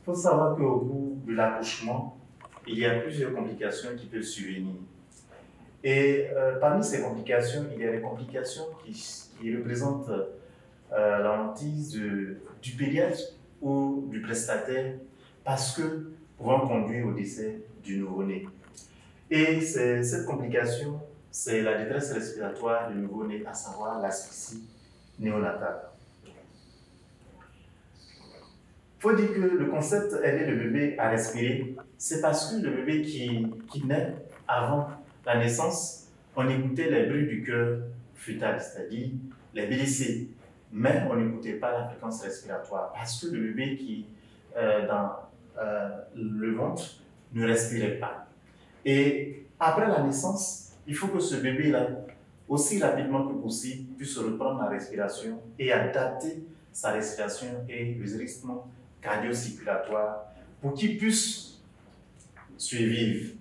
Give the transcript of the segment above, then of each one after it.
faut savoir qu'au cours de l'accouchement, il y a plusieurs complications qui peuvent survenir. Et parmi ces complications, il y a des complications qui représentent la hantise du pédiatre ou du prestataire parce que pouvant conduire au décès du nouveau-né. Et cette complication, c'est la détresse respiratoire du nouveau-né, à savoir l'asphyxie néonatale. Il faut dire que le concept aider le bébé à respirer, c'est parce que le bébé qui naît avant la naissance, on écoutait les bruits du cœur fœtal, c'est-à-dire les BDC, mais on n'écoutait pas la fréquence respiratoire parce que le bébé qui dans le ventre ne respirait pas. Et après la naissance, il faut que ce bébé-là, aussi rapidement que possible, puisse reprendre la respiration et adapter sa respiration et le rythme cardio-circulatoire pour qu'il puisse survivre.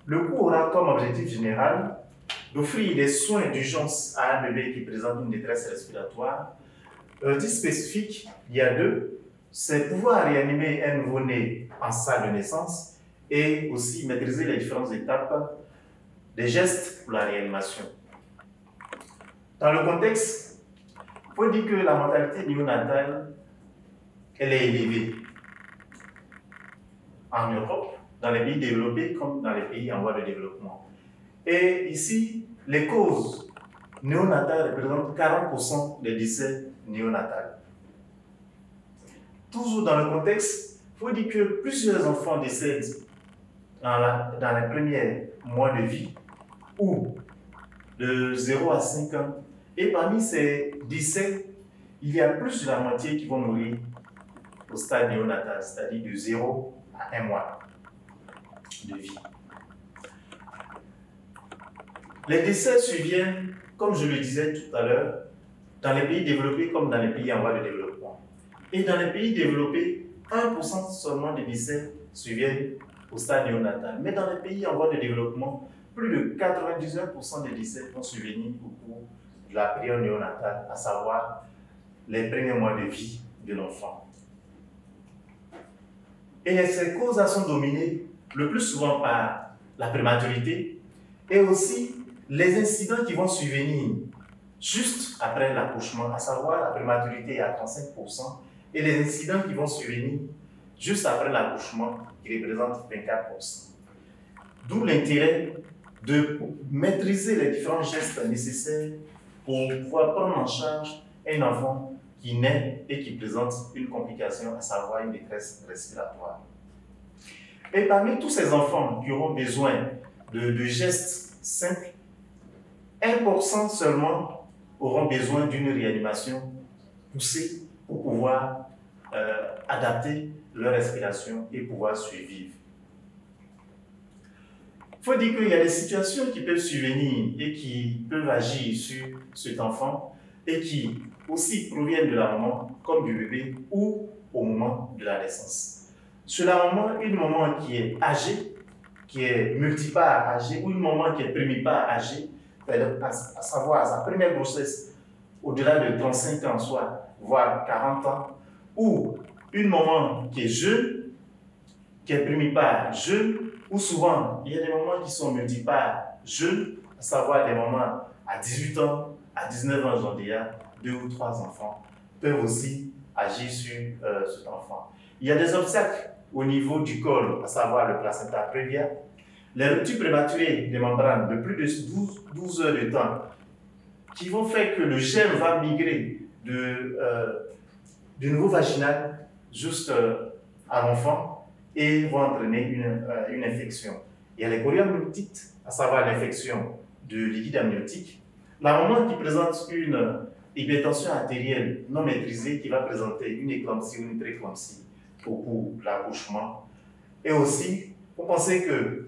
Le cours aura comme objectif général d'offrir des soins d'urgence à un bébé qui présente une détresse respiratoire. L'objectif spécifique, il y a deux, c'est pouvoir réanimer un nouveau-né en salle de naissance et aussi maîtriser les différentes étapes des gestes pour la réanimation. Dans le contexte, il faut dire que la mortalité néonatale, elle est élevée en Europe, dans les pays développés comme dans les pays en voie de développement. Et ici, les causes néonatales représentent 40% des décès néonatals. Toujours dans le contexte, il faut dire que plusieurs enfants décèdent dans les premiers mois de vie ou de 0 à 5 ans. Et parmi ces décès, il y a plus de la moitié qui vont mourir au stade néonatal, c'est-à-dire de 0 à 1 mois de vie. Les décès surviennent, comme je le disais tout à l'heure, dans les pays développés comme dans les pays en voie de développement. Et dans les pays développés, 1% seulement des décès surviennent au stade néonatal. Mais dans les pays en voie de développement, plus de 99% des décès vont survenir au cours de la période néonatale, à savoir les premiers mois de vie de l'enfant. Et ces causes sont dominées le plus souvent par la prématurité et aussi les incidents qui vont survenir juste après l'accouchement, à savoir la prématurité à 35% et les incidents qui vont survenir juste après l'accouchement qui représentent 24%. D'où l'intérêt de maîtriser les différents gestes nécessaires pour pouvoir prendre en charge un enfant qui naît et qui présente une complication, à savoir une détresse respiratoire. Et parmi tous ces enfants qui auront besoin de gestes simples, 1% seulement auront besoin d'une réanimation poussée pour pouvoir adapter leur respiration et pouvoir survivre. Il faut dire qu'il y a des situations qui peuvent survenir et qui peuvent agir sur cet enfant et qui aussi proviennent de la maman comme du bébé ou au moment de la naissance. Sur la maman, une maman qui est âgée, qui est multipare âgée ou une maman qui est primipare âgée, à savoir sa première grossesse au-delà de 35 ans, soit voire 40 ans, ou une maman qui est jeune, qui est primipare jeune, ou souvent il y a des mamans qui sont multipares jeunes, à savoir des mamans à 18 ans, à 19 ans, j'en ai 2 ou 3 enfants, peuvent aussi agir sur cet enfant. Il y a des obstacles au niveau du col, à savoir le placenta prévia, les ruptures prématurées des membranes de plus de 12 heures de temps qui vont faire que le germe va migrer du niveau vaginal juste à l'enfant et vont entraîner une infection. Il y a les choriamnionites, à savoir l'infection de liquide amniotique. La maman qui présente une hypertension artérielle non maîtrisée qui va présenter une éclampsie ou une préclampsie au cours de l'accouchement. Et aussi, vous pensez que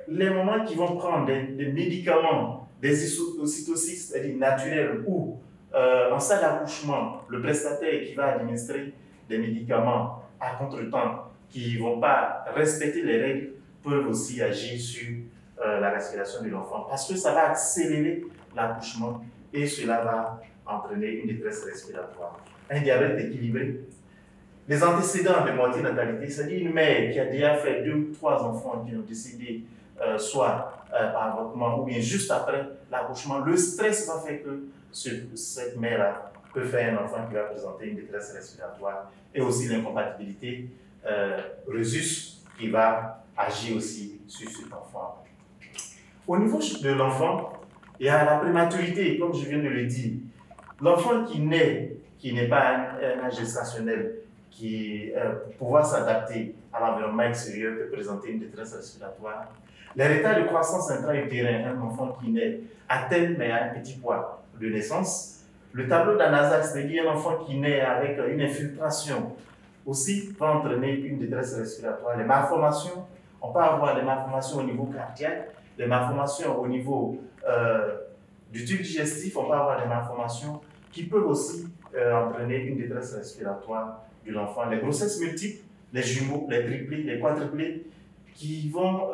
les mamans qui vont prendre des médicaments, des ocytocides, c'est-à-dire naturels, ou en salle d'accouchement, le prestataire qui va administrer des médicaments à contre-temps qui ne vont pas respecter les règles peuvent aussi agir sur la respiration de l'enfant parce que ça va accélérer l'accouchement et cela va entraîner une détresse respiratoire. Un diabète équilibré Les antécédents de mortalité, c'est-à-dire une mère qui a déjà fait 2 ou 3 enfants qui ont décédé, soit par avortement ou bien juste après l'accouchement, le stress va faire que cette mère-là peut faire un enfant qui va présenter une détresse respiratoire et aussi l'incompatibilité rhésus qui va agir aussi sur cet enfant. Au niveau de l'enfant, il y a la prématurité, comme je viens de le dire. L'enfant qui naît, qui n'est pas un âge gestationnel, qui, pour pouvoir s'adapter à l'environnement extérieur, peut présenter une détresse respiratoire. Les retards de croissance intra-utérin, un enfant qui naît à terme mais à un petit poids de naissance. Le tableau d'Anasac, c'est-à-dire un enfant qui naît avec une infiltration, aussi va entraîner une détresse respiratoire. Les malformations, on peut avoir des malformations au niveau cardiaque, des malformations au niveau du tube digestif, on peut avoir des malformations qui peuvent aussi entraîner une détresse respiratoire de l'enfant. Les grossesses multiples, les jumeaux, les triplés, les quadruplés, qui vont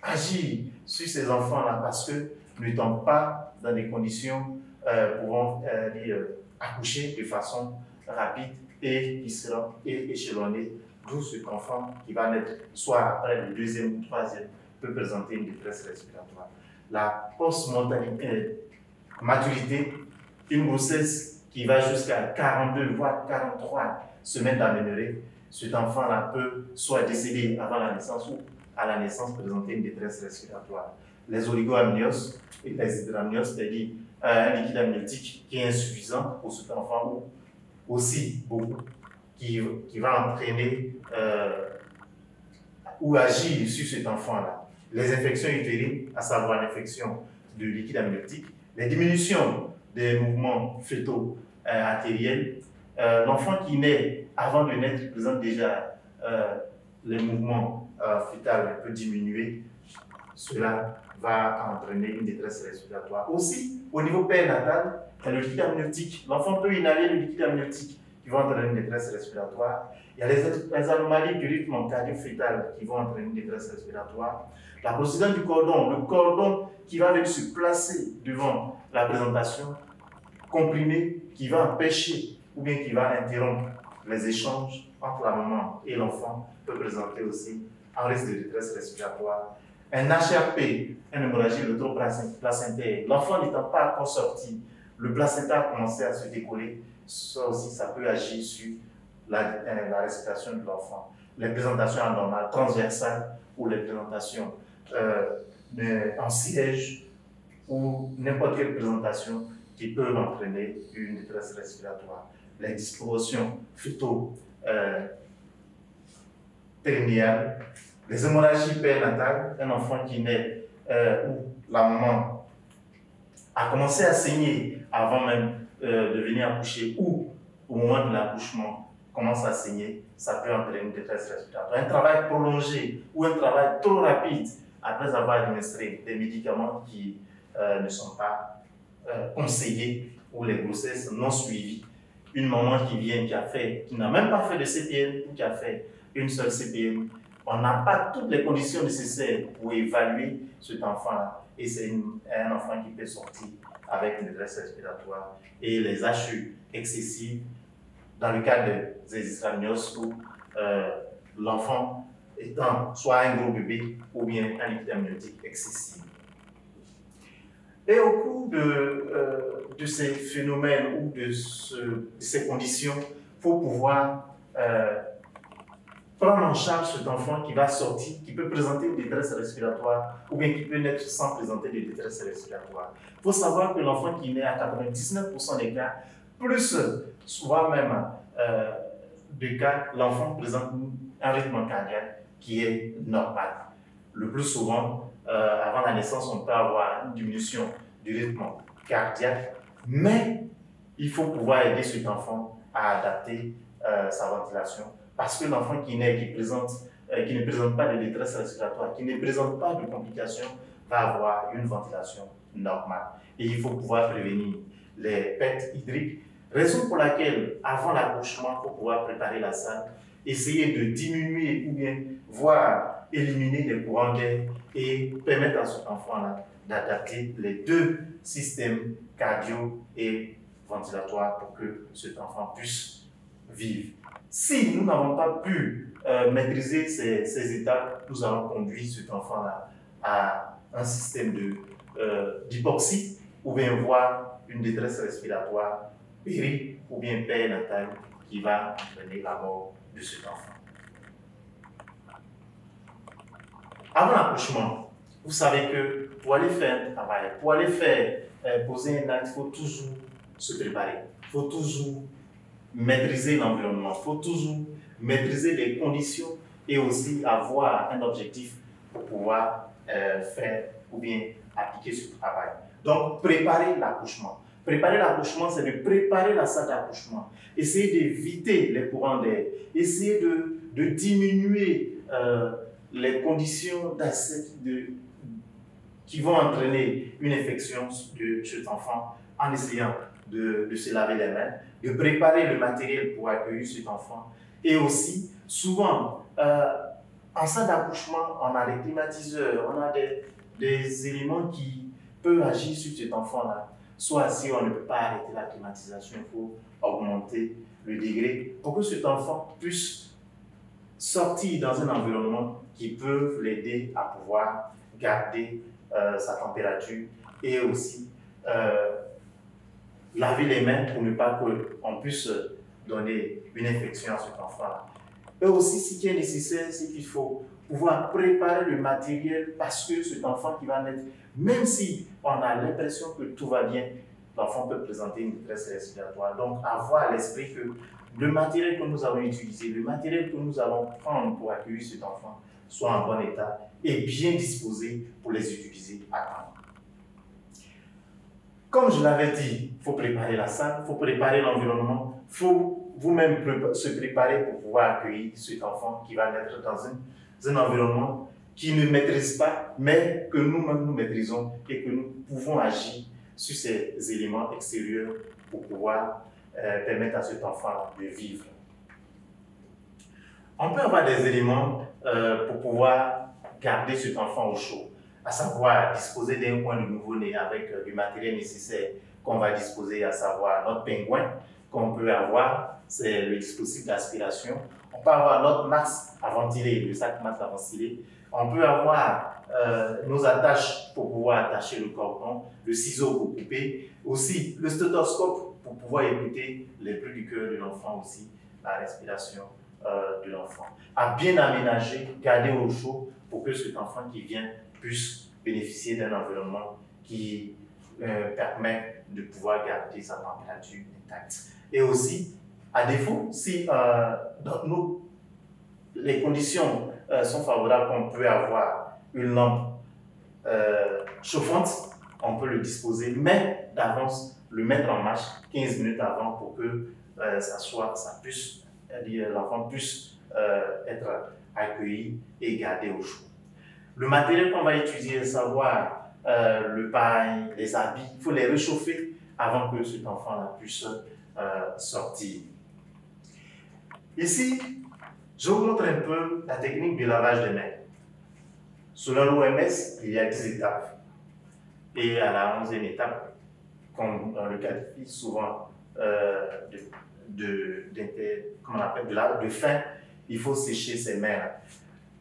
agir sur ces enfants-là parce que ne tombent pas dans des conditions pouvant accoucher de façon rapide et qui seront échelonnés, d'où cet enfant qui va naître soit après le deuxième ou troisième peut présenter une détresse respiratoire. La post-maturité, une grossesse qui va jusqu'à 42 voire 43 semaines d'aménorrhée, cet enfant-là peut soit décéder avant la naissance ou à la naissance présenter une détresse respiratoire. Les oligoamnios et les hydramnios, c'est-à-dire un liquide amniotique qui est insuffisant pour cet enfant ou aussi beaucoup, qui va entraîner ou agir sur cet enfant-là. Les infections utérines, à savoir l'infection de liquide amniotique, les diminutions des mouvements fœtaux artériels, l'enfant qui naît avant de naître présente déjà les mouvements fœtaux peut diminuer, cela va entraîner une détresse respiratoire. Aussi, au niveau périnatal, le liquide amniotique, l'enfant peut inhaler le liquide amniotique qui va entraîner une détresse respiratoire. Il y a les anomalies du rythme cardio-fœtal qui vont entraîner une détresse respiratoire. La procédure du cordon, le cordon qui va venir se placer devant la présentation, comprimé, qui va empêcher ou bien qui va interrompre les échanges entre la maman et l'enfant, peut présenter aussi un risque de détresse respiratoire. Un HRP, une hémorragie rétroplacentaire, l'enfant n'étant pas encore sorti, le placenta a commencé à se décoller, ça aussi, ça peut agir sur la respiration de l'enfant. Les présentations anormales, transversales, ou les présentations en siège, ou n'importe quelle présentation qui peuvent entraîner une détresse respiratoire. Les disproportions périnéales, les hémorragies périnatales, un enfant qui naît où la maman a commencé à saigner avant même de venir accoucher ou au moment de l'accouchement commence à saigner, ça peut entraîner une détresse respiratoire. Un travail prolongé ou un travail trop rapide après avoir administré des médicaments qui ne sont pas conseillés ou les grossesses non suivies. Une maman qui n'a même pas fait de CPN ou qui a fait une seule CPN, on n'a pas toutes les conditions nécessaires pour évaluer cet enfant-là. Et c'est un enfant qui peut sortir avec une détresse respiratoire. Et les HU excessives, dans le cas des hystamios où l'enfant étant soit un gros bébé ou bien un liquide amniotique excessif. Et au cours de ces phénomènes ou de ces conditions, il faut pouvoir prendre en charge cet enfant qui va sortir, qui peut présenter une détresse respiratoire ou bien qui peut naître sans présenter de détresse respiratoire. Il faut savoir que l'enfant qui naît à 99% des cas, plus souvent même de cas, l'enfant présente un rythme cardiaque qui est normal. Le plus souvent, avant la naissance, on peut avoir une diminution du rythme cardiaque, mais il faut pouvoir aider cet enfant à adapter sa ventilation. Parce que l'enfant qui naît, qui ne présente pas de détresse respiratoire, qui ne présente pas de complications, va avoir une ventilation normale. Et il faut pouvoir prévenir les pertes hydriques, raison pour laquelle, avant l'accouchement, il faut pouvoir préparer la salle, essayer de diminuer ou bien voire éliminer les courants d'air et permettre à cet enfant-là d'adapter les deux systèmes cardio et ventilatoires pour que cet enfant puisse vivre. Si nous n'avons pas pu maîtriser ces étapes, nous allons conduire cet enfant-là à un système d'hypoxie ou bien voir une détresse respiratoire péri ou bien périnatale qui va entraîner la mort de cet enfant. Avant l'accouchement, vous savez que pour aller faire un travail, pour aller poser un acte, il faut toujours se préparer. Il faut toujours maîtriser l'environnement. Il faut toujours maîtriser les conditions et aussi avoir un objectif pour pouvoir faire ou bien appliquer ce travail. Donc, préparer l'accouchement. Préparer l'accouchement, c'est de préparer la salle d'accouchement. Essayer d'éviter les courants d'air. Essayer de diminuer les conditions d'accès qui vont entraîner une infection de cet enfant en essayant de se laver les mains, de préparer le matériel pour accueillir cet enfant. Et aussi, souvent, en salle d'accouchement, on a des climatiseurs, on a des éléments qui peuvent agir sur cet enfant-là. Soit si on ne peut pas arrêter la climatisation, il faut augmenter le degré pour que cet enfant puisse sortir dans un environnement qui peut l'aider à pouvoir garder sa température et aussi laver les mains pour ne pas qu'on puisse donner une infection à cet enfant-là. Et aussi, ce qui est nécessaire, c'est qu'il faut pouvoir préparer le matériel parce que cet enfant qui va naître, même si on a l'impression que tout va bien, l'enfant peut présenter une détresse respiratoire. Donc, avoir à l'esprit que le matériel que nous allons utiliser, le matériel que nous allons prendre pour accueillir cet enfant, soit en bon état et bien disposé pour les utiliser à temps. Comme je l'avais dit, il faut préparer la salle, il faut préparer l'environnement, il faut vous-même se préparer pour pouvoir accueillir cet enfant qui va naître dans un environnement qui ne maîtrise pas, mais que nous-mêmes nous maîtrisons et que nous pouvons agir sur ces éléments extérieurs pour pouvoir permettre à cet enfant de vivre. On peut avoir des éléments pour pouvoir garder cet enfant au chaud, à savoir disposer d'un coin de nouveau-né avec du matériel nécessaire qu'on va disposer, à savoir notre pingouin qu'on peut avoir, c'est le dispositif d'aspiration. On peut avoir notre masque à ventiler, le sac masque à ventiler. On peut avoir nos attaches pour pouvoir attacher le cordon, le ciseau pour couper, aussi le stéthoscope pour pouvoir écouter les bruits du cœur de l'enfant aussi, la respiration de l'enfant. À bien aménager, garder au chaud pour que cet enfant qui vient puisse bénéficier d'un environnement qui permet de pouvoir garder sa température intacte. Et aussi, à défaut, si les conditions sont favorables, on peut avoir une lampe chauffante, on peut le disposer, mais d'avance, le mettre en marche 15 minutes avant pour que l'enfant puisse être accueilli et gardé au chaud. Le matériel qu'on va utiliser, savoir le paille, les habits, il faut les réchauffer avant que cet enfant puisse sortir. Ici, je vous montre un peu la technique de lavage des mains. Selon l'OMS, il y a 10 étapes. Et à la 11e étape, qu'on le qualifie souvent de fin, il faut sécher ses mains.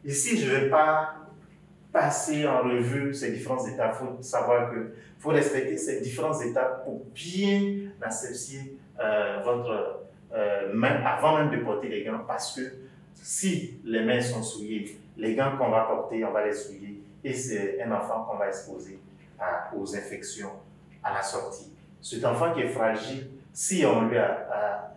Ici, je ne vais pas passer en revue ces différentes étapes. Il faut savoir qu'il faut respecter ces différentes étapes pour bien asepsier votre main avant même de porter les gants, parce que si les mains sont souillées, les gants qu'on va porter, on va les souiller et c'est un enfant qu'on va exposer aux infections à la sortie. Cet enfant qui est fragile, si on lui a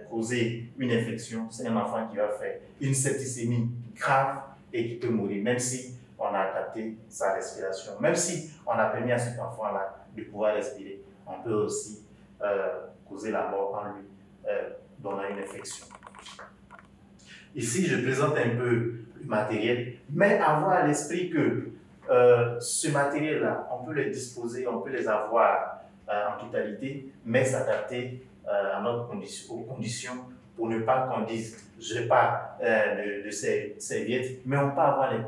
causé une infection, c'est un enfant qui va faire une septicémie grave et qui peut mourir, même si on a adapté sa respiration. Même si on a permis à cet enfant-là de pouvoir respirer, on peut aussi causer la mort en lui donnant une infection. Ici, je présente un peu le matériel, mais avoir à l'esprit que ce matériel-là, on peut le disposer, on peut les avoir en totalité, mais s'adapter aux conditions pour ne pas qu'on dise « je n'ai pas de serviettes », mais on peut avoir les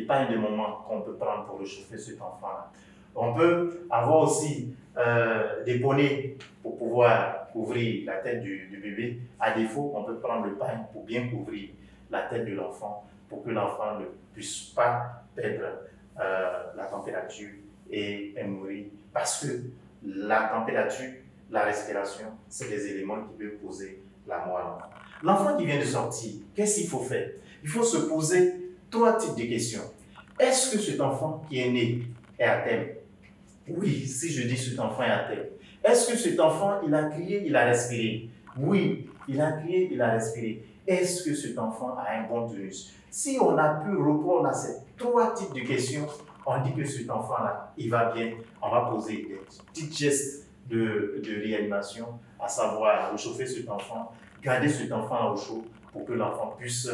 pailles de moment qu'on peut prendre pour réchauffer cet enfant-là. On peut avoir aussi des poneys pour pouvoir couvrir la tête du bébé. À défaut, on peut prendre le pagne pour bien couvrir la tête de l'enfant pour que l'enfant ne puisse pas perdre la température et mourir. Parce que la température, la respiration, c'est des éléments qui peuvent causer la mort à l'enfant. L'enfant qui vient de sortir, qu'est-ce qu'il faut faire? Il faut se poser 3 types de questions. Est-ce que cet enfant qui est né est à terme? Oui, si je dis cet enfant est à terme. Est-ce que cet enfant, il a crié, il a respiré? Oui, il a crié, il a respiré. Est-ce que cet enfant a un bon tonus? Si on a pu répondre à ces 3 types de questions, on dit que cet enfant-là, il va bien. On va poser des petits gestes de réanimation, à savoir réchauffer cet enfant, garder cet enfant au chaud pour que l'enfant puisse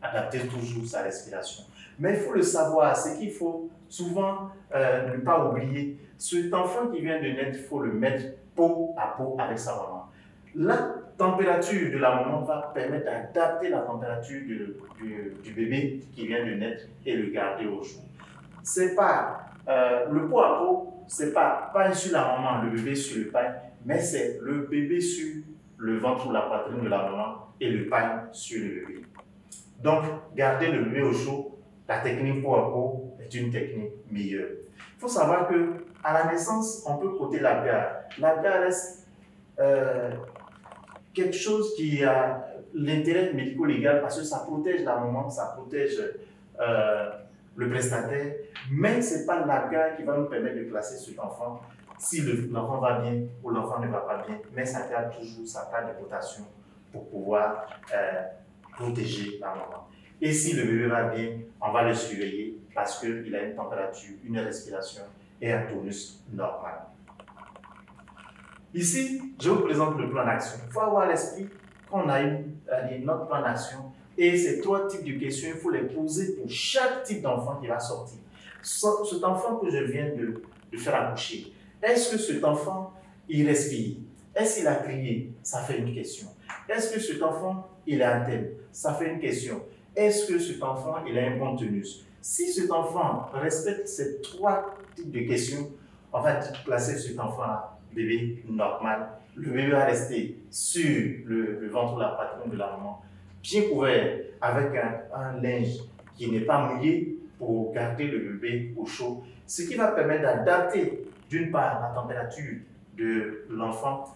adapter toujours sa respiration. Mais il faut le savoir, c'est qu'il faut souvent ne pas oublier, cet enfant qui vient de naître, il faut le mettre peau à peau avec sa maman. La température de la maman va permettre d'adapter la température du bébé qui vient de naître et le garder au chaud. C'est pas le pot à pot, c'est pas pain sur la maman, le bébé sur le pain, mais c'est le bébé sur le ventre ou la poitrine de la maman et le pain sur le bébé. Donc, garder le bébé au chaud, la technique pot à pot est une technique meilleure. Il faut savoir qu'à la naissance, on peut côté la garde. La garde reste quelque chose qui a l'intérêt médico-légal parce que ça protège la maman, ça protège le prestataire, mais ce n'est pas la garde qui va nous permettre de placer cet enfant si l'enfant va bien ou l'enfant ne va pas bien, mais ça garde toujours sa part de rotation pour pouvoir protéger la maman. Et si le bébé va bien, on va le surveiller parce qu'il a une température, une respiration et un tonus normal. Ici, je vous présente le plan d'action. Il faut avoir à l'esprit qu'on a eu notre plan d'action et ces 3 types de questions, il faut les poser pour chaque type d'enfant qui va sortir. Cet enfant que je viens de faire accoucher, est-ce que cet enfant, il respire? Est-ce qu'il a crié? Ça fait une question. Est-ce que cet enfant, il est à terme? Ça fait une question. Est-ce que cet enfant, il a un bon tonus? Si cet enfant respecte ces 3 types de questions, on va placer cet enfant-là, bébé normal. Le bébé va rester sur le ventre ou la poitrine de la maman, bien couvert avec un linge qui n'est pas mouillé pour garder le bébé au chaud, ce qui va permettre d'adapter d'une part la température de l'enfant,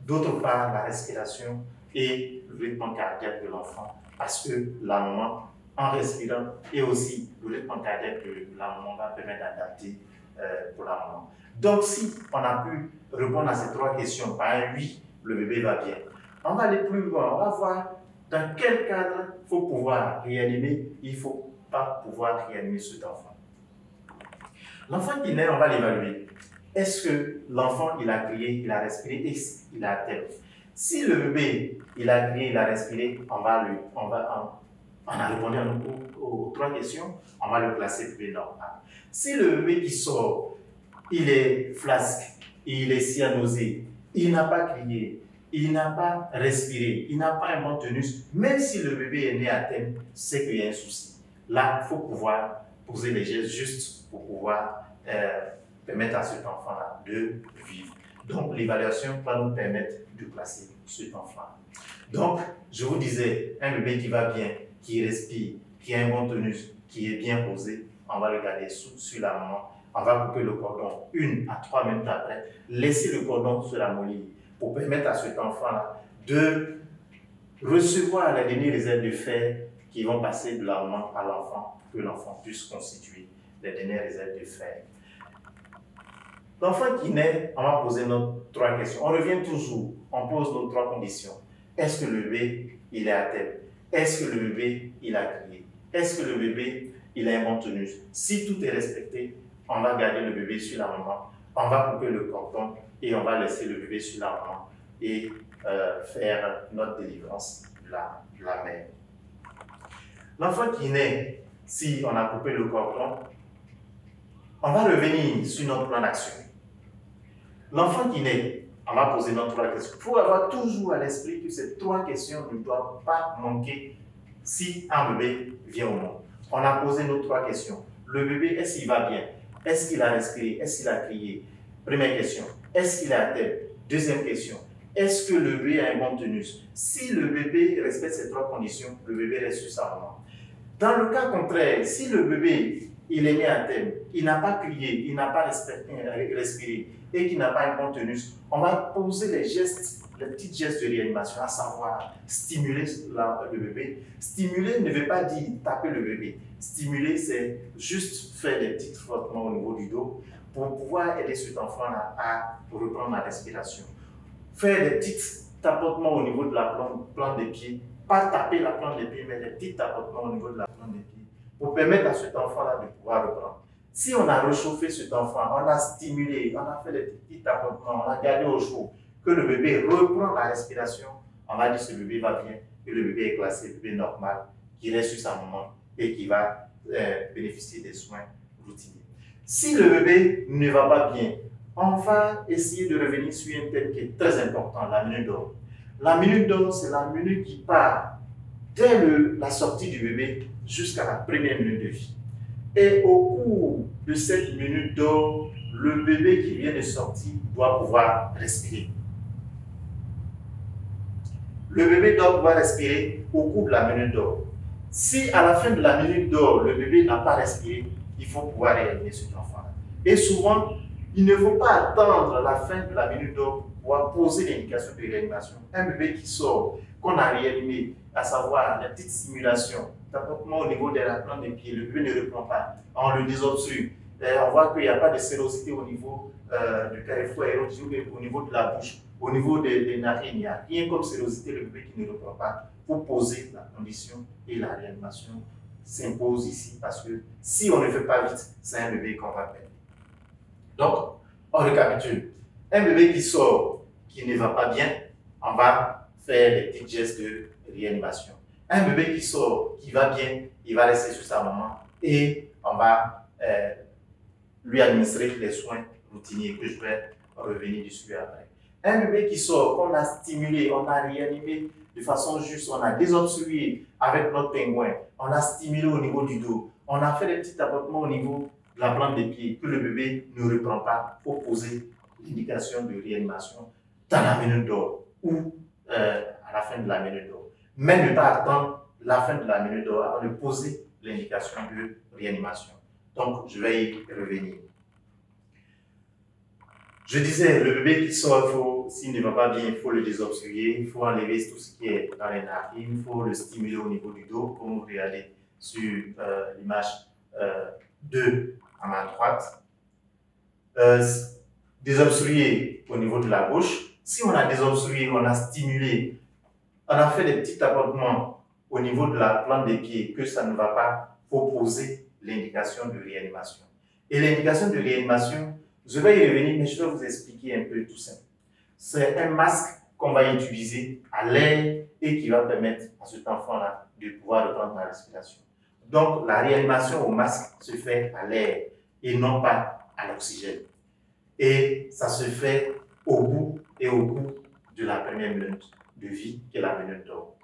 d'autre part la respiration et le rythme cardiaque de l'enfant, parce que la maman, en respirant, et aussi le rythme cardiaque de la maman va permettre d'adapter pour la maman. Donc si on a pu répondre à ces 3 questions par un oui, le bébé va bien. On va aller plus loin, on va voir dans quel cadre il faut pouvoir réanimer, il ne faut pas pouvoir réanimer cet enfant. L'enfant qui naît, on va l'évaluer. Est-ce que l'enfant, il a crié, il a respiré et il a terme? Si le bébé, il a crié, il a respiré, on a répondu aux 3 questions, on va le placer bébé normal. Si le bébé qui sort, il est flasque, il est cyanosé, il n'a pas crié, il n'a pas respiré, il n'a pas un bon tonus, même si le bébé est né à terme, c'est qu'il y a un souci. Là, il faut pouvoir poser les gestes justes pour pouvoir permettre à cet enfant-là de vivre. Donc, l'évaluation va nous permettre de placer cet enfant. Donc, je vous disais, un bébé qui va bien, qui respire, qui a un bon tonus, qui est bien posé, on va le garder sur la maman. On va couper le cordon 1 à 3 minutes après, laisser le cordon sur la moelle pour permettre à cet enfant-là de recevoir les dernières réserves de fer qui vont passer de la maman à l'enfant pour que l'enfant puisse constituer les dernières réserves de fer. L'enfant qui naît, on va poser nos 3 questions. On revient toujours, on pose nos 3 conditions. Est-ce que le bébé, il est à terme? Est-ce que le bébé, il a crié? Est-ce que le bébé, il a un bon tonus? Si tout est respecté, on va garder le bébé sur la maman, on va couper le cordon et on va laisser le bébé sur la maman et faire notre délivrance de la mère. L'enfant qui naît, si on a coupé le cordon, on va revenir sur notre plan d'action. L'enfant qui naît, on va poser notre 3 questions. Il faut avoir toujours à l'esprit que ces 3 questions ne doivent pas manquer si un bébé vient au monde. On a posé nos 3 questions. Le bébé, est-ce qu'il va bien? Est-ce qu'il a respiré? Est-ce qu'il a crié? Première question. Est-ce qu'il est à terre? Deuxième question. Est-ce que le bébé a un bon tonus? Si le bébé respecte ces trois conditions, le bébé reste sur sa maman. Dans le cas contraire, si le bébé il est né à terme, il n'a pas crié, il n'a pas respiré et qu'il n'a pas un bon tonus, on va poser les gestes, les petits gestes de réanimation, à savoir stimuler le bébé. Stimuler ne veut pas dire taper le bébé. Stimuler, c'est juste faire des petits frottements au niveau du dos pour pouvoir aider cet enfant-là à reprendre la respiration. Faire des petits tapotements au niveau de la plante des pieds, pas taper la plante des pieds, mais des petits tapotements au niveau de la plante des pieds, pour permettre à cet enfant-là de pouvoir reprendre. Si on a réchauffé cet enfant, on a stimulé, on a fait des petits tapotements, on a gardé au chaud, que le bébé reprend la respiration, on va dire que ce bébé va bien, que le bébé est classé bébé normal, qui reste sur sa maman et qui va bénéficier des soins routiniers. Si le bébé ne va pas bien, on va essayer de revenir sur un thème qui est très important, la minute d'or. La minute d'or, c'est la minute qui part dès la sortie du bébé jusqu'à la première minute de vie. Et au cours de cette minute d'or, le bébé qui vient de sortir doit pouvoir respirer. Le bébé doit pouvoir respirer au cours de la minute d'or. Si à la fin de la minute d'or, le bébé n'a pas respiré, il faut pouvoir réanimer cet enfant-là. Et souvent, il ne faut pas attendre la fin de la minute d'or pour pouvoir poser l'indication de réanimation. Un bébé qui sort, qu'on a réanimé, à savoir la petite simulation, tapotement au niveau de la plante des pieds, le bébé ne reprend pas, on le désobstrue. On voit qu'il n'y a pas de sérosité au niveau du carrefour aérotique, au niveau de la bouche, au niveau des narines. Il n'y a rien comme sérosité, le bébé qui ne reprend pas. Pour poser la condition et la réanimation s'impose ici parce que si on ne fait pas vite, c'est un bébé qu'on va perdre. Donc, on récapitule. Un bébé qui sort, qui ne va pas bien, on va faire des petits gestes de réanimation. Un bébé qui sort, qui va bien, il va rester sur sa maman et on va lui administrer les soins routiniers que je vais revenir dessus après. Un bébé qui sort, qu'on a stimulé, on a réanimé de façon juste, on a désobstrué avec notre pingouin, on a stimulé au niveau du dos, on a fait des petits tapotements au niveau de la plante des pieds, que le bébé ne reprend pas pour poser l'indication de réanimation dans la minute d'or ou à la fin de la minute d'or. Mais ne pas attendre la fin de la minute d'or avant de poser l'indication de réanimation. Donc, je vais y revenir. Je disais, le bébé qui sort, s'il ne va pas bien, il faut le désobstruer, il faut enlever tout ce qui est dans les narines, il faut le stimuler au niveau du dos, comme vous regardez sur l'image 2 à main droite. Désobstruer au niveau de la bouche. Si on a désobstrué, on a stimulé, on a fait des petits tapotements au niveau de la plante des pieds, que ça ne va pas, il faut poser l'indication de réanimation. Et l'indication de réanimation, je vais y revenir, mais je vais vous expliquer un peu tout ça. C'est un masque qu'on va utiliser à l'air et qui va permettre à cet enfant-là de pouvoir reprendre la respiration. Donc, la réanimation au masque se fait à l'air et non pas à l'oxygène. Et ça se fait au bout de la première minute de vie, qui est la minute d'or.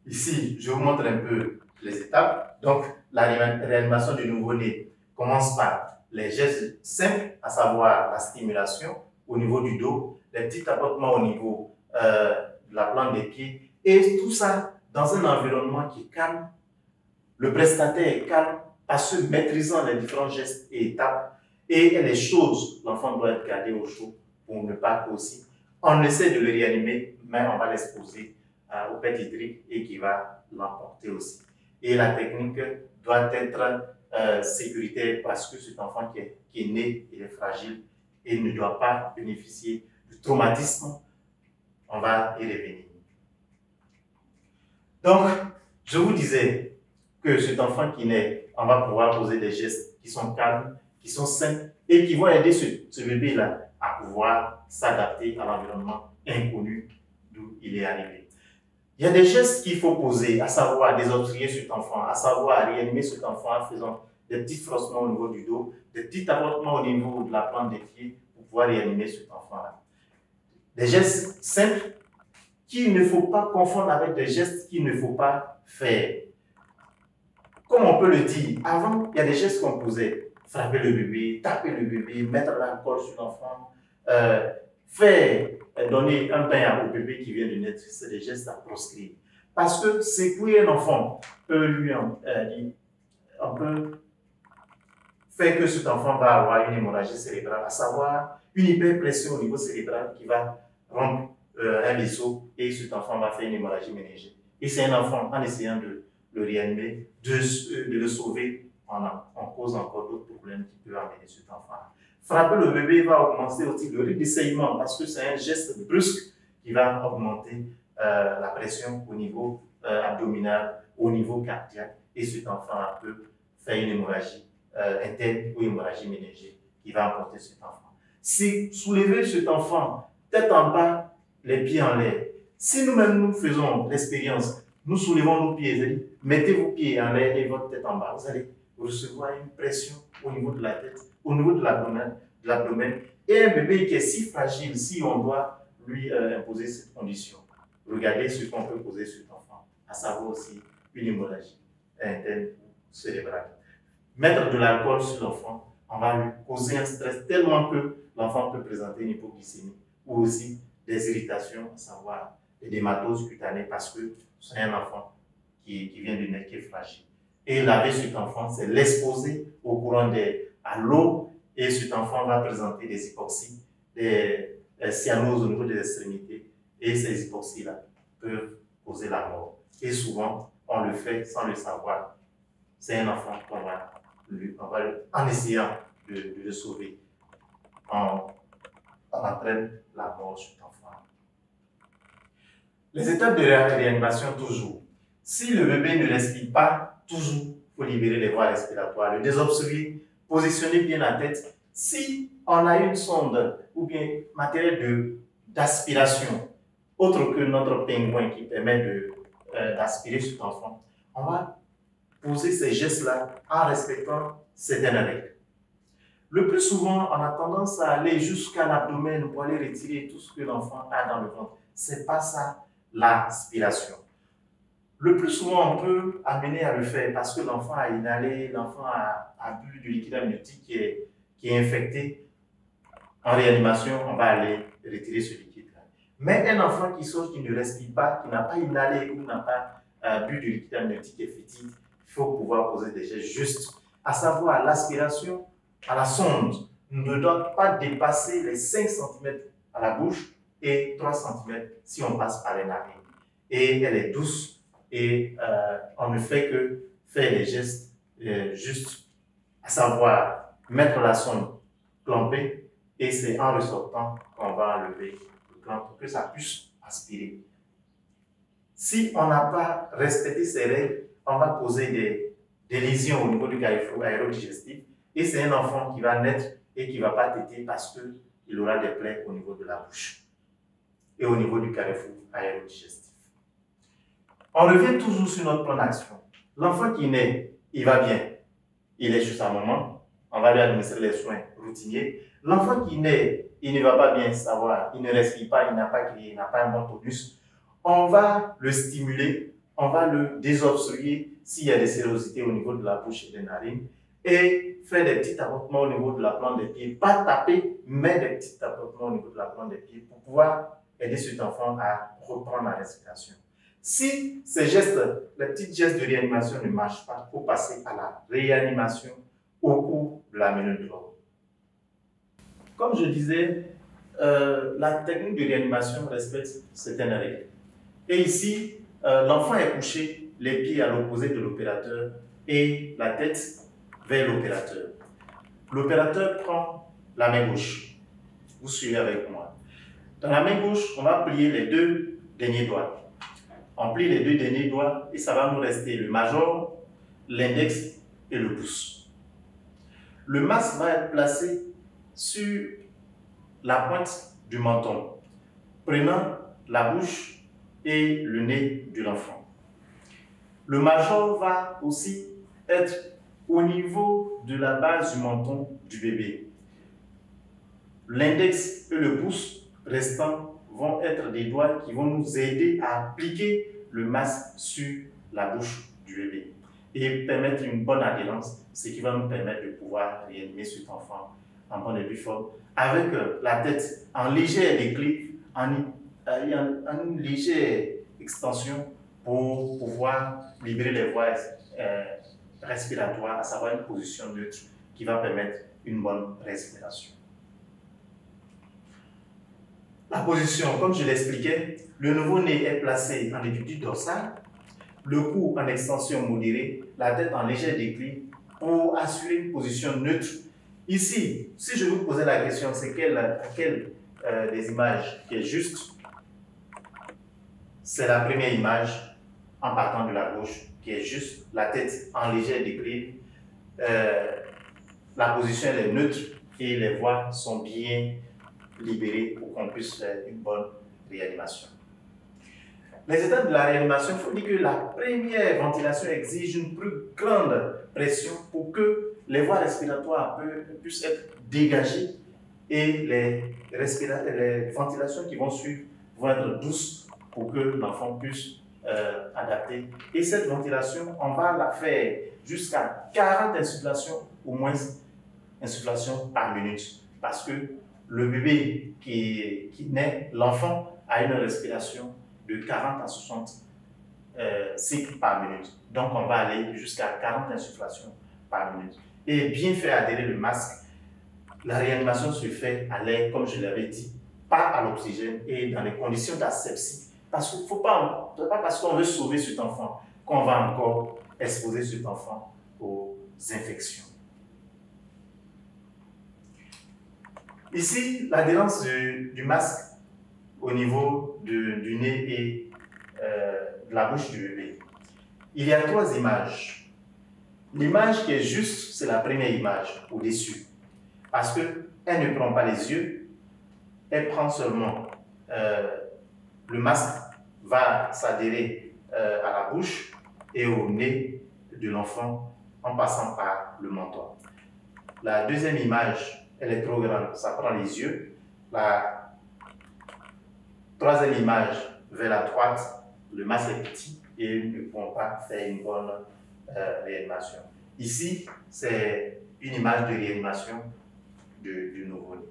Ici, je vous montre un peu les étapes. Donc, la réanimation du nouveau-né commence par les gestes simples, à savoir la stimulation au niveau du dos, les petits tapotements au niveau de la plante des pieds, et tout ça dans un environnement qui est calme. Le prestataire est calme, à se maîtrisant les différents gestes et étapes, et les choses, l'enfant doit être gardé au chaud pour ne pas aussi. On essaie de le réanimer, mais on va l'exposer au pédiatrique et qui va l'emporter aussi. Et la technique doit être sécuritaire parce que cet enfant qui est né, il est fragile et ne doit pas bénéficier du traumatisme. On va y revenir. Donc, je vous disais que cet enfant qui naît, on va pouvoir poser des gestes qui sont calmes, qui sont simples et qui vont aider ce bébé-là à pouvoir s'adapter à l'environnement inconnu d'où il est arrivé. Il y a des gestes qu'il faut poser, à savoir désobstruer cet enfant, à savoir réanimer cet enfant en faisant des petits frottements au niveau du dos, des petits tapotements au niveau de la plante des pieds pour pouvoir réanimer cet enfant-là. Des gestes simples qu'il ne faut pas confondre avec des gestes qu'il ne faut pas faire. Comme on peut le dire, avant, il y a des gestes qu'on posait. Frapper le bébé, taper le bébé, mettre l'alcool sur l'enfant, faire donner un bain au bébé qui vient de naître, c'est des gestes à proscrire. Parce que secouer un enfant peut on peut faire que cet enfant va avoir une hémorragie cérébrale, à savoir une hyperpression au niveau cérébral qui va rompre un vaisseau et cet enfant va faire une hémorragie méningée. Et c'est un enfant, en essayant de le réanimer, de le sauver, on cause encore d'autres problèmes qui peuvent amener cet enfant. Frapper le bébé va augmenter aussi le rythme de saignement parce que c'est un geste brusque qui va augmenter la pression au niveau abdominal, au niveau cardiaque et cet enfant peut faire une hémorragie interne ou hémorragie méningée qui va emporter cet enfant. Si soulever cet enfant tête en bas, les pieds en l'air, si nous-mêmes nous faisons l'expérience, nous soulevons nos pieds, mettez vos pieds en l'air et votre tête en bas, vous allez recevoir une pression au niveau de la tête, au niveau de l'abdomen, et un bébé qui est si fragile, si on doit lui imposer cette condition. Regardez ce qu'on peut poser sur cet enfant, à savoir aussi une hémorragie interne ou cérébrale. Mettre de l'alcool sur l'enfant, on va lui causer un stress tellement que l'enfant peut présenter une hypoglycémie ou aussi des irritations, à savoir des hématoses cutanées parce que c'est un enfant qui vient de naître qui est fragile. Et laver cet enfant, c'est l'exposer au courant d'air, à l'eau, et cet enfant va présenter des hypoxies, des cyanoses au niveau des extrémités, et ces hypoxies-là peuvent causer la mort. Et souvent, on le fait sans le savoir. C'est un enfant qu'on va en essayant de le sauver, on entraîne la mort sur l'enfant. Les étapes de réanimation, toujours. Si le bébé ne respire pas, toujours, il faut libérer les voies respiratoires, le désobstruer, positionner bien la tête. Si on a une sonde ou bien matériel d'aspiration, autre que notre pingouin qui permet d'aspirer cet enfant, on va poser ces gestes-là en respectant certaines règles. Le plus souvent, on a tendance à aller jusqu'à l'abdomen pour aller retirer tout ce que l'enfant a dans le ventre. Ce n'est pas ça l'aspiration. Le plus souvent, on peut amener à le faire parce que l'enfant a inhalé, l'enfant a bu du liquide amniotique qui est infecté. En réanimation, on va aller retirer ce liquide-là. Mais un enfant qui sort, qui ne respire pas, qui n'a pas inhalé ou n'a pas bu du liquide amniotique et fétide, il faut pouvoir poser des gestes justes. À savoir, l'aspiration à la sonde ne doit pas dépasser les 5 cm à la bouche et 3 cm si on passe par les narines. Et elle est douce et on ne fait que faire les gestes justes, à savoir mettre la sonde clampée et c'est en ressortant qu'on va enlever le clamp pour que ça puisse aspirer. Si on n'a pas respecté ces règles, on va causer des lésions au niveau du carrefour aérodigestif et c'est un enfant qui va naître et qui ne va pas téter parce qu'il aura des plaies au niveau de la bouche et au niveau du carrefour aérodigestif. On revient toujours sur notre plan d'action. L'enfant qui naît, il va bien. Il est chez sa maman. On va lui administrer les soins routiniers. L'enfant qui naît, il ne va pas bien savoir, il ne respire pas, il n'a pas crié, il n'a pas un bon tonus. On va le stimuler, on va le désobstruer s'il y a des sérosités au niveau de la bouche et des narines et faire des petits tapotements au niveau de la plante des pieds. Pas taper, mais des petits tapotements au niveau de la plante des pieds pour pouvoir aider cet enfant à reprendre la respiration. Si ces gestes, les petits gestes de réanimation ne marchent pas, il faut passer à la réanimation au cours de la minute de l'ordre. Comme je disais, la technique de réanimation respecte certaines règles. Et ici, l'enfant est couché, les pieds à l'opposé de l'opérateur et la tête vers l'opérateur. L'opérateur prend la main gauche. Vous suivez avec moi. Dans la main gauche, on va plier les 2 derniers doigts. On plie les 2 derniers doigts et ça va nous rester le major, l'index et le pouce. Le masque va être placé sur la pointe du menton, prenant la bouche et le nez de l'enfant. Le major va aussi être au niveau de la base du menton du bébé. L'index et le pouce restants vont être des doigts qui vont nous aider à appliquer le masque sur la bouche du bébé et permettre une bonne adhérence, ce qui va nous permettre de pouvoir réanimer cet enfant en bon début forme, avec la tête en léger déclic, en une légère extension pour pouvoir libérer les voies respiratoires, à savoir une position neutre qui va permettre une bonne respiration. La position, comme je l'expliquais, le nouveau-né est placé en étude dorsale, le cou en extension modérée, la tête en léger déclic pour assurer une position neutre. Ici, si je vous posais la question, c'est laquelle des images qui est juste? C'est la première image en partant de la gauche qui est juste, la tête en léger déclic, la position elle est neutre et les voies sont bien libérées pour qu'on puisse faire une bonne réanimation. Les étapes de la réanimation, il faut dire que la première ventilation exige une plus grande pression pour que les voies respiratoires puissent être dégagées et les ventilations qui vont suivre vont être douces pour que l'enfant puisse adapter. Et cette ventilation, on va la faire jusqu'à 40 insufflations, au moins insufflations par minute. Parce que le bébé qui naît, l'enfant a une respiration de 40 à 60 cycles par minute. Donc, on va aller jusqu'à 40 insufflations par minute. Et bien faire adhérer le masque, la réanimation se fait à l'air, comme je l'avais dit, pas à l'oxygène et dans les conditions d'asepsie. Parce qu'il ne faut pas, parce qu'on veut sauver cet enfant qu'on va encore exposer cet enfant aux infections. Ici, l'adhérence du masque au niveau du nez et de la bouche du bébé. Il y a 3 images. L'image qui est juste, c'est la première image au-dessus. Parce qu'elle ne prend pas les yeux, elle prend seulement le masque va s'adhérer à la bouche et au nez de l'enfant en passant par le menton. La deuxième image, elle est trop grande, ça prend les yeux. La troisième image, vers la droite, le masque est petit et ils ne pourront pas faire une bonne réanimation. Ici, c'est une image de réanimation du nouveau-né.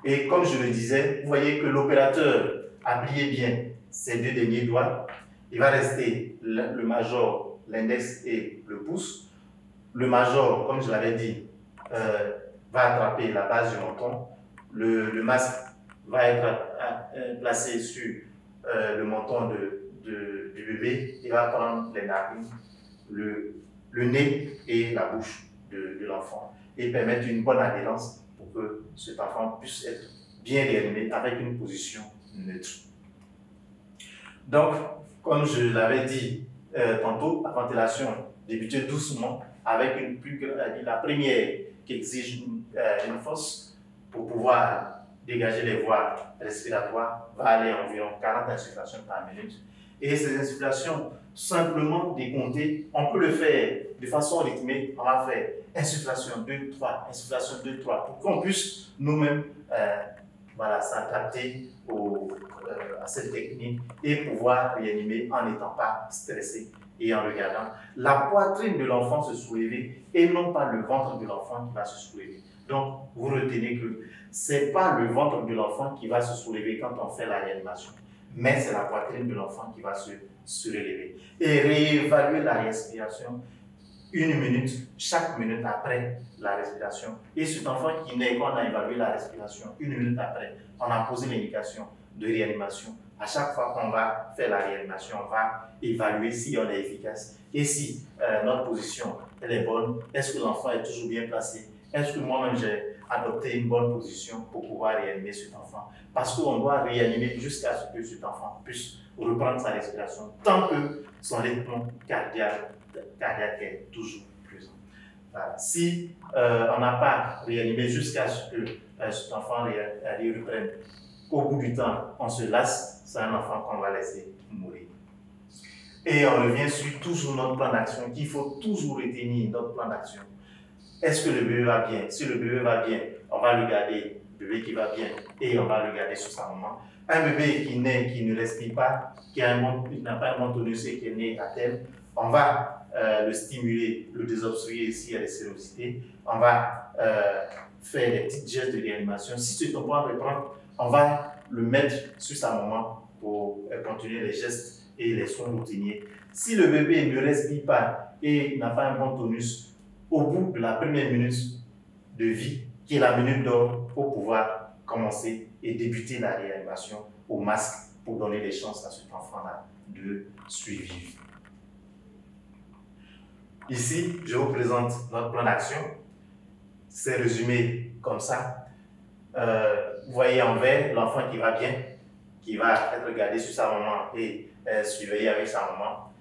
Et comme je le disais, vous voyez que l'opérateur a plié bien ses 2 derniers doigts. Il va rester le major, l'index et le pouce. Le major, comme je l'avais dit, va attraper la base du menton. Le masque va être placé sur le menton du bébé. Il va prendre les narines, le nez et la bouche de l'enfant et permettre une bonne adhérence pour que cet enfant puisse être bien réanimé avec une position neutre. Donc, comme je l'avais dit tantôt, la ventilation débute doucement avec la première qui exige une fosse pour pouvoir dégager les voies respiratoires va aller à environ 40 insufflations par minute. Et ces insufflations, simplement décomptées, on peut le faire de façon rythmée. On va faire insufflation 2, 3, insufflation 2, 3, pour qu'on puisse nous-mêmes s'adapter à cette technique et pouvoir réanimer en n'étant pas stressé et en regardant la poitrine de l'enfant se soulever et non pas le ventre de l'enfant qui va se soulever. Donc, vous retenez que ce n'est pas le ventre de l'enfant qui va se soulever quand on fait la réanimation, mais c'est la poitrine de l'enfant qui va se relever. Et réévaluer la respiration 1 minute, chaque minute après la respiration. Et cet enfant qui naît, quand on a évalué la respiration 1 minute après, on a posé l'indication de réanimation. À chaque fois qu'on va faire la réanimation, on va évaluer si on est efficace et si notre position elle est bonne. Est-ce que l'enfant est toujours bien placé? Est-ce que moi-même j'ai adopté une bonne position pour pouvoir réanimer cet enfant? Parce qu'on doit réanimer jusqu'à ce que cet enfant puisse reprendre sa respiration tant que son rythme cardiaque est toujours présent. Si on n'a pas réanimé jusqu'à ce que cet enfant reprenne, au bout du temps, on se lasse, c'est un enfant qu'on va laisser mourir. Et on revient sur toujours notre plan d'action, qu'il faut toujours retenir notre plan d'action. Est-ce que le bébé va bien? Si le bébé va bien, on va regarder le bébé qui va bien et on va regarder sur sa maman. Un bébé qui naît, qui ne respire pas, qui n'a pas un mentonus et qui est né à terme, on va le stimuler, le désobstruer ici à la sérosité. On va faire des petits gestes de réanimation. Si cet enfant reprend, on va le mettre sur sa maman pour continuer les gestes et les soins routiniers. Si le bébé ne respire pas et n'a pas un bon tonus, au bout de la première minute de vie, qui est la minute d'or, pour pouvoir commencer et débuter la réanimation au masque pour donner les chances à cet enfant-là de survivre. Ici, je vous présente notre plan d'action. C'est résumé comme ça. Vous voyez en vert l'enfant qui va bien, qui va être gardé sur sa maman et surveillé avec sa maman.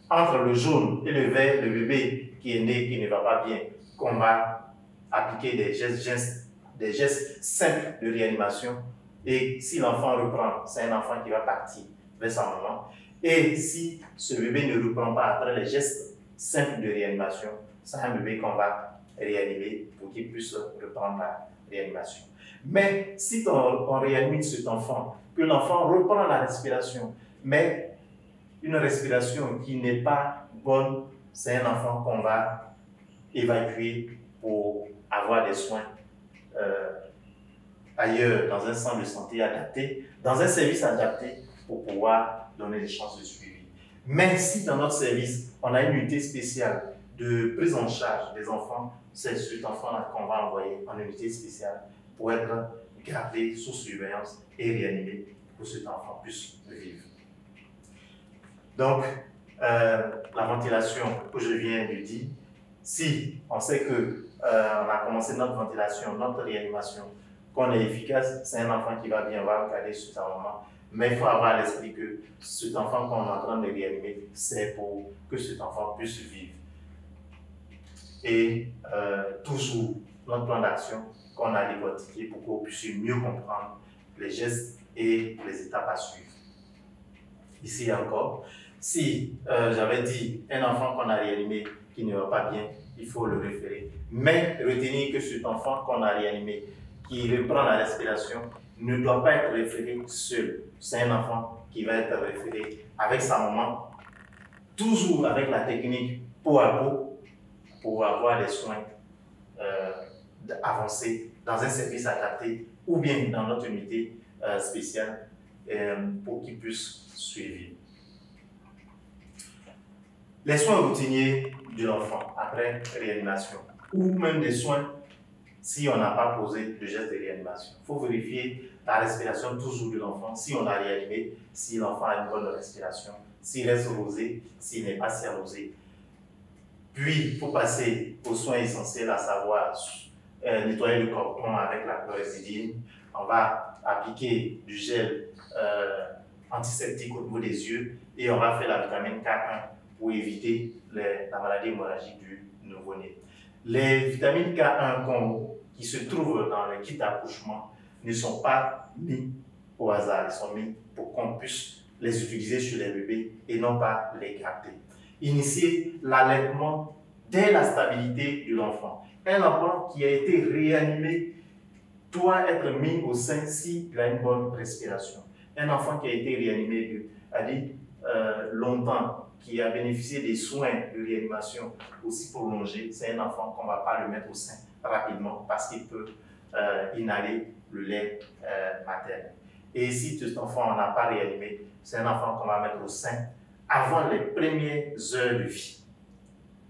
Entre le jaune et le vert, le bébé qui est né, qui ne va pas bien, qu'on va appliquer des gestes simples de réanimation. Et si l'enfant reprend, c'est un enfant qui va partir vers sa maman. Et si ce bébé ne reprend pas après les gestes simples de réanimation, c'est un bébé qu'on va réanimer pour qu'il puisse reprendre la réanimation. Mais si on réanime cet enfant, que l'enfant reprend la respiration, mais une respiration qui n'est pas bonne, c'est un enfant qu'on va évacuer pour avoir des soins ailleurs, dans un centre de santé adapté, dans un service adapté pour pouvoir donner des chances de suivi. Mais si dans notre service, on a une unité spéciale de prise en charge des enfants, c'est cet enfant-là qu'on va envoyer en unité spéciale pour être gardé sous surveillance et réanimé pour que cet enfant puisse vivre. Donc, la ventilation que je viens de dire, si on sait que on a commencé notre ventilation, notre réanimation, qu'on est efficace, c'est un enfant qui va bien, on va regarder sur sa maman. Mais il faut avoir à l'esprit que cet enfant qu'on est en train de réanimer, c'est pour que cet enfant puisse vivre. Et toujours notre plan d'action qu'on a décortiqué pour que vous puissiez mieux comprendre les gestes et les étapes à suivre. Ici encore, si j'avais dit un enfant qu'on a réanimé qui ne va pas bien, il faut le référer. Mais retenir que cet enfant qu'on a réanimé, qui reprend la respiration, ne doit pas être référé seul. C'est un enfant qui va être référé avec sa maman, toujours avec la technique peau à peau, pour avoir des soins avancés dans un service adapté ou bien dans notre unité spéciale pour qu'il puisse suivre. Les soins routiniers de l'enfant après réanimation ou même des soins si on n'a pas posé de geste de réanimation. Il faut vérifier la respiration toujours de l'enfant, si on a réanimé, si l'enfant a une bonne respiration, s'il reste rosé, s'il n'est pas si rosé. Puis, il faut passer aux soins essentiels, à savoir nettoyer le cordon avec la chlorhexidine. On va appliquer du gel antiseptique au niveau des yeux et on va faire la vitamine K1 pour éviter la maladie hémorragique du nouveau-né. Les vitamines K1 qui se trouvent dans le kit d'accouchement ne sont pas mis au hasard, ils sont mis pour qu'on puisse les utiliser sur les bébés et non pas les garder. Initier l'allaitement dès la stabilité de l'enfant. Un enfant qui a été réanimé doit être mis au sein s'il a une bonne respiration. Un enfant qui a été réanimé, longtemps, qui a bénéficié des soins de réanimation aussi prolongés, c'est un enfant qu'on ne va pas le mettre au sein rapidement parce qu'il peut inhaler le lait maternel. Et si cet enfant n'a pas réanimé, c'est un enfant qu'on va mettre au sein avant les premières heures de vie.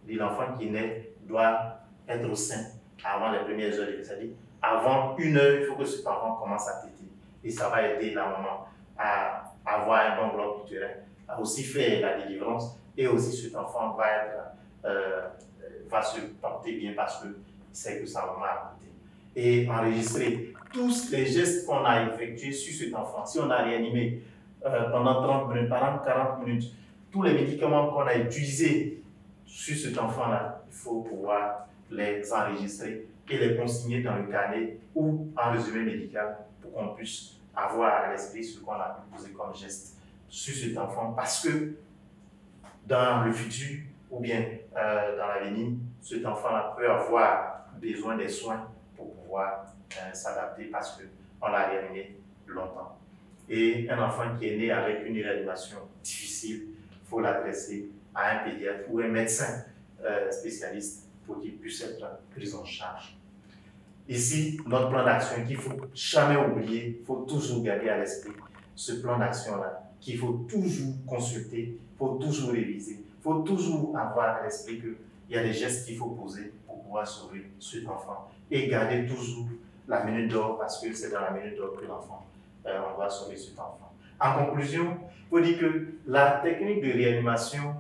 L'enfant qui naît doit être au sein avant les premières heures de vie. C'est-à-dire, avant 1 heure, il faut que cet enfant commence à téter. Et ça va aider la maman à avoir un bon bloc utérin, à aussi faire la délivrance. Et aussi, cet enfant va se porter bien parce qu'il sait que sa maman a côté. Et enregistrer tous les gestes qu'on a effectués sur cet enfant. Si on a réanimé pendant 30 minutes, pendant 40 minutes, tous les médicaments qu'on a utilisés sur cet enfant-là, il faut pouvoir les enregistrer et les consigner dans le carnet ou en résumé médical pour qu'on puisse avoir à l'esprit ce qu'on a posé comme geste sur cet enfant parce que dans le futur ou bien dans l'avenir, cet enfant-là peut avoir besoin des soins pour pouvoir s'adapter parce qu'on l'a réanimé longtemps. Et un enfant qui est né avec une réanimation difficile, il faut l'adresser à un pédiatre ou un médecin spécialiste pour qu'il puisse être pris en charge. Ici, notre plan d'action qu'il ne faut jamais oublier, il faut toujours garder à l'esprit ce plan d'action-là, qu'il faut toujours consulter, il faut toujours réviser, il faut toujours avoir à l'esprit qu'il y a des gestes qu'il faut poser pour pouvoir sauver cet enfant et garder toujours la minute d'or parce que c'est dans la minute d'or que l'enfant, on va sauver cet enfant. En conclusion, il faut dire que la technique de réanimation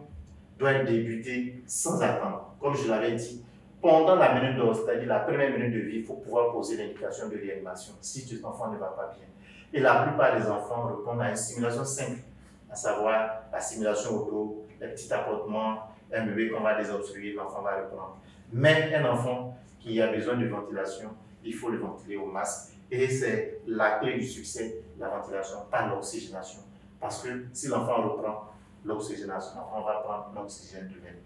doit débuter sans attendre. Comme je l'avais dit, pendant la minute d'or, c'est-à-dire la première minute de vie, il faut pouvoir poser l'indication de réanimation si cet enfant ne va pas bien. Et la plupart des enfants répondent à une stimulation simple, à savoir la stimulation auto, les petits apportements, un bébé qu'on va désobstruer, l'enfant va reprendre. Mais un enfant qui a besoin de ventilation, il faut le ventiler au masque. Et c'est la clé du succès, la ventilation, pas l'oxygénation. Parce que si l'enfant reprend l'oxygénation, l'enfant va prendre l'oxygène de même.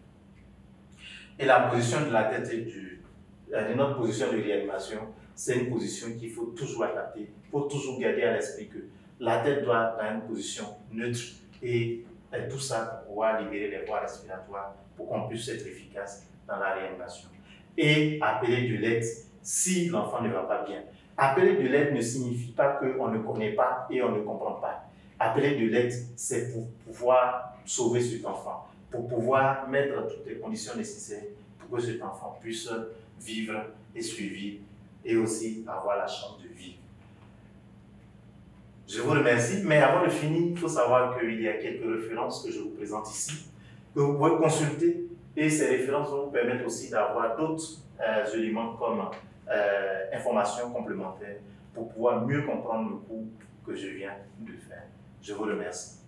Et la position de la tête et de notre position de réanimation, c'est une position qu'il faut toujours adapter. Il faut toujours garder à l'esprit que la tête doit être dans une position neutre et tout ça pour pouvoir libérer les voies respiratoires pour qu'on puisse être efficace dans la réanimation. Et appeler de l'aide si l'enfant ne va pas bien. Appeler de l'aide ne signifie pas qu'on ne connaît pas et on ne comprend pas. Appeler de l'aide, c'est pour pouvoir sauver cet enfant, pour pouvoir mettre toutes les conditions nécessaires pour que cet enfant puisse vivre et survivre et aussi avoir la chance de vivre. Je vous remercie, mais avant de finir, il faut savoir qu'il y a quelques références que je vous présente ici, que vous pouvez consulter, et ces références vont vous permettre aussi d'avoir d'autres éléments comme informations complémentaires pour pouvoir mieux comprendre le cours que je viens de faire. Je vous remercie.